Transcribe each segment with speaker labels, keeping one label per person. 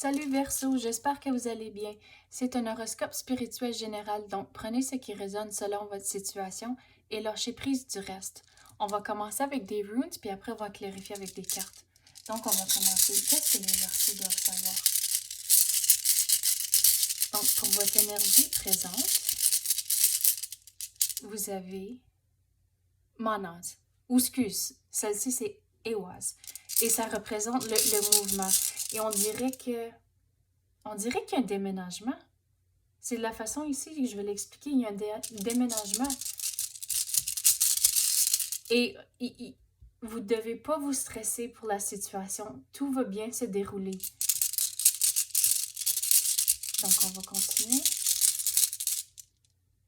Speaker 1: Salut Verseau, j'espère que vous allez bien. C'est un horoscope spirituel général, donc prenez ce qui résonne selon votre situation et lâchez prise du reste. On va commencer avec des runes, puis après on va clarifier avec des cartes. Donc on va commencer. Qu'est-ce que les Verseaux doivent savoir? Donc pour votre énergie présente, vous avez Manaz, ou excuse, celle-ci c'est Ewaz. Et ça représente le mouvement. Et on dirait qu'il y a un déménagement. C'est de la façon ici que je vais l'expliquer. Il y a un déménagement. Et vous ne devez pas vous stresser pour la situation. Tout va bien se dérouler. Donc, on va continuer.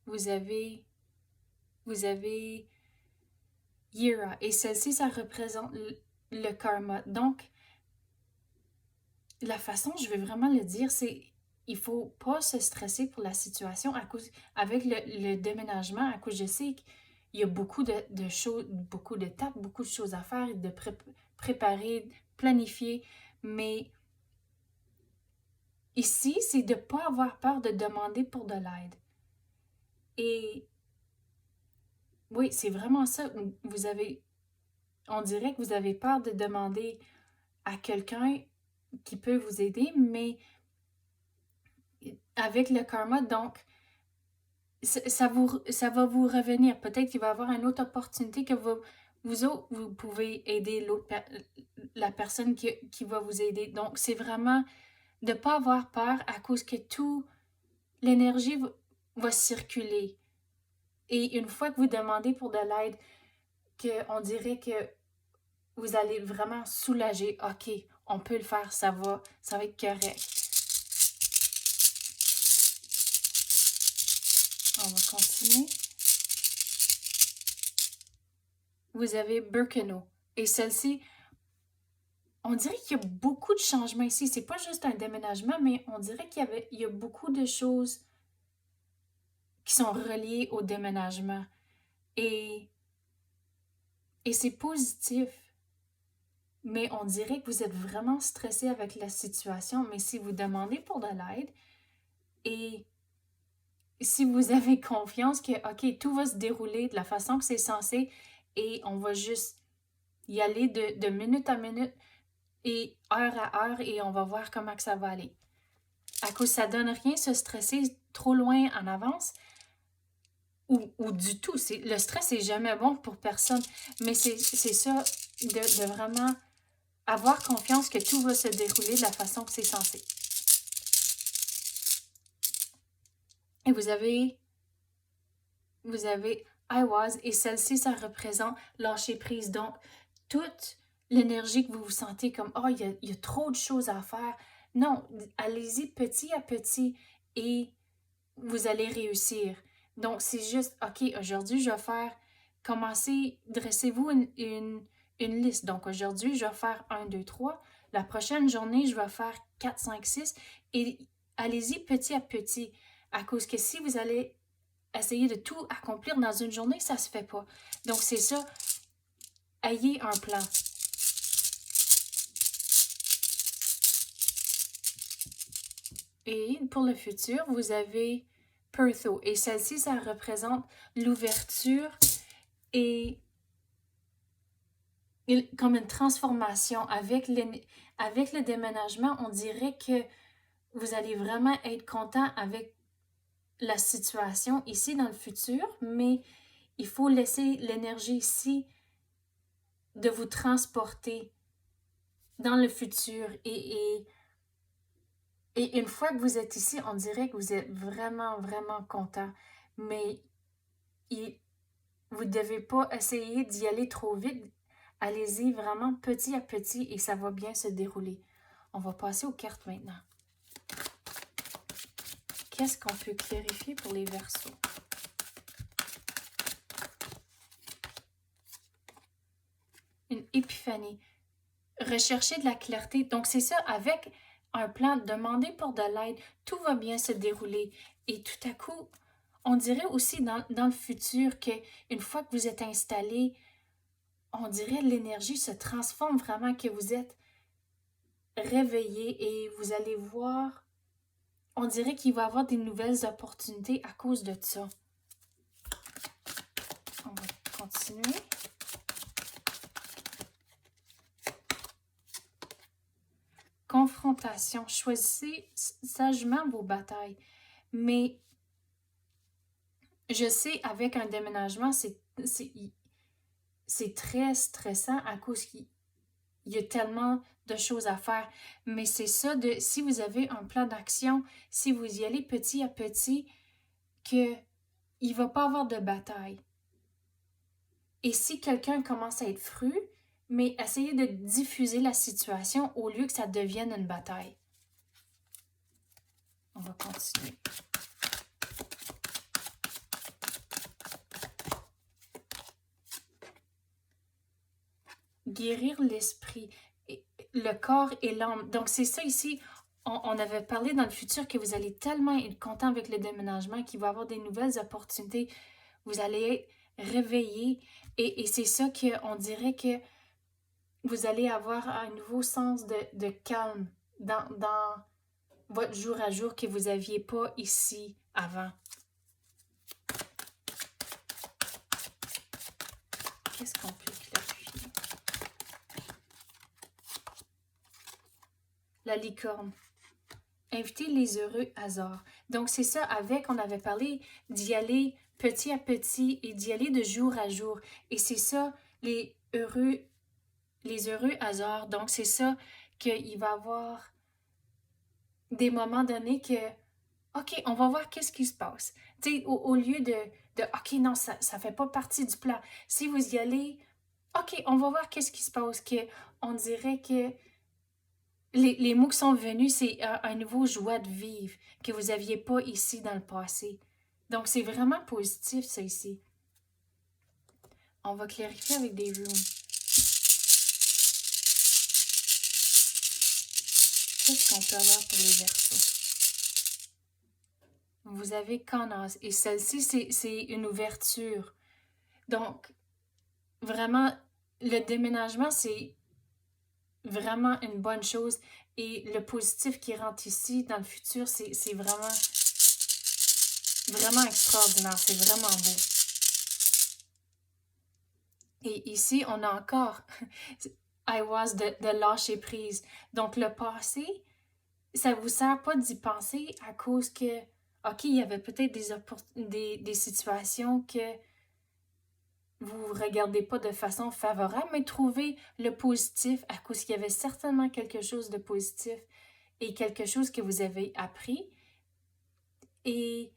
Speaker 1: Vous avez Yira. Et celle-ci, ça représente le karma. Donc, la façon, je vais vraiment le dire, c'est il faut pas se stresser pour la situation avec le déménagement, à cause je sais qu'il y a beaucoup de choses, beaucoup d'étapes, beaucoup de choses à faire, de préparer, planifier, mais ici, c'est de ne pas avoir peur de demander pour de l'aide. Et oui, c'est vraiment ça. On dirait que vous avez peur de demander à quelqu'un qui peut vous aider, mais avec le karma, donc, ça va vous revenir. Peut-être qu'il va y avoir une autre opportunité que vous pouvez aider la personne qui va vous aider. Donc, c'est vraiment de ne pas avoir peur à cause que tout l'énergie va circuler. Et une fois que vous demandez pour de l'aide, on dirait que vous allez vraiment soulager. OK, on peut le faire, ça va être correct. On va continuer. Vous avez Birkenau. Et celle-ci, on dirait qu'il y a beaucoup de changements ici. C'est pas juste un déménagement, mais on dirait qu'il y a beaucoup de choses qui sont reliées au déménagement. Et c'est positif. Mais on dirait que vous êtes vraiment stressé avec la situation. Mais si vous demandez pour de l'aide et si vous avez confiance que, OK, tout va se dérouler de la façon que c'est censé et on va juste y aller de minute à minute et heure à heure et on va voir comment que ça va aller. À cause ça donne rien se stresser trop loin en avance ou du tout. Le stress n'est jamais bon pour personne, mais c'est ça de vraiment avoir confiance que tout va se dérouler de la façon que c'est censé. Et vous avez I was et celle-ci, ça représente lâcher prise. Donc, toute l'énergie que vous vous sentez comme « Oh, il y a trop de choses à faire ». Non, allez-y petit à petit et vous allez réussir. Donc, c'est juste, OK, aujourd'hui, je vais faire, dressez-vous une liste. Donc, aujourd'hui, je vais faire 1, 2, 3. La prochaine journée, je vais faire 4, 5, 6. Et allez-y petit à petit. À cause que si vous allez essayer de tout accomplir dans une journée, ça se fait pas. Donc, c'est ça. Ayez un plan. Et pour le futur, vous avez Pertho. Et celle-ci, ça représente l'ouverture et comme une transformation. Avec le déménagement, on dirait que vous allez vraiment être content avec la situation ici dans le futur, mais il faut laisser l'énergie ici de vous transporter dans le futur. Et une fois que vous êtes ici, on dirait que vous êtes vraiment, vraiment content. Mais vous ne devez pas essayer d'y aller trop vite. Allez-y vraiment petit à petit et ça va bien se dérouler. On va passer aux cartes maintenant. Qu'est-ce qu'on peut clarifier pour les Verseaux? Une épiphanie. Rechercher de la clarté. Donc, c'est ça, avec un plan, demander pour de l'aide, tout va bien se dérouler. Et tout à coup, on dirait aussi dans le futur qu'une fois que vous êtes installé, on dirait l'énergie se transforme vraiment, que vous êtes réveiller et vous allez voir, on dirait qu'il va y avoir des nouvelles opportunités à cause de ça. On va continuer. Confrontation. Choisissez sagement vos batailles. Mais je sais, avec un déménagement, c'est très stressant à cause qu'il y a tellement de choses à faire. Mais c'est ça, si vous avez un plan d'action, si vous y allez petit à petit, qu'il ne va pas avoir de bataille. Et si quelqu'un commence à être fru, mais essayez de diffuser la situation au lieu que ça devienne une bataille. On va continuer. Guérir l'esprit, le corps et l'âme. Donc, c'est ça ici. On avait parlé dans le futur que vous allez tellement être content avec le déménagement qu'il va y avoir des nouvelles opportunités. Vous allez être réveillé. Et c'est ça qu'on dirait que vous allez avoir un nouveau sens de calme dans votre jour à jour que vous n'aviez pas ici avant. Qu'est-ce qu'on peut clarifier? La licorne. Invitez les heureux hasards. Donc, c'est ça, on avait parlé d'y aller petit à petit et d'y aller de jour à jour. Et c'est ça, les heureux hasards. Donc, c'est ça qu'il va y avoir des moments donnés que, OK, on va voir qu'est-ce qui se passe. Tu sais, au lieu de OK, non, ça ne fait pas partie du plan. Si vous y allez, OK, on va voir qu'est-ce qui se passe. On dirait que les mots qui sont venus, c'est un nouveau joie de vivre que vous n'aviez pas ici dans le passé. Donc, c'est vraiment positif, ça, ici. On va clarifier avec des runes. Qu'est-ce qu'on peut avoir pour les Verseaux? Vous avez Canas. Et celle-ci, c'est une ouverture. Donc, vraiment, le déménagement, c'est vraiment une bonne chose. Et le positif qui rentre ici, dans le futur, c'est vraiment extraordinaire. C'est vraiment beau. Et ici, on a encore I was de lâcher prise. Donc, le passé, ça ne vous sert pas d'y penser à cause que, OK, il y avait peut-être des situations que vous ne regardez pas de façon favorable, mais trouvez le positif à cause qu'il y avait certainement quelque chose de positif et quelque chose que vous avez appris. Et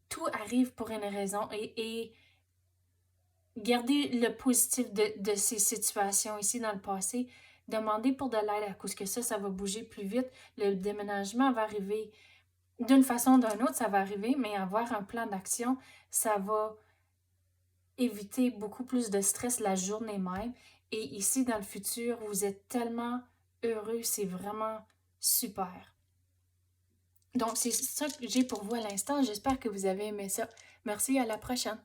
Speaker 1: tout arrive pour une raison. Et gardez le positif de ces situations ici dans le passé. Demandez pour de l'aide à cause que ça va bouger plus vite. Le déménagement va arriver d'une façon ou d'une autre, ça va arriver, mais avoir un plan d'action, ça va éviter beaucoup plus de stress la journée même. Et ici, dans le futur, vous êtes tellement heureux, c'est vraiment super. Donc, c'est ça que j'ai pour vous à l'instant. J'espère que vous avez aimé ça. Merci, à la prochaine.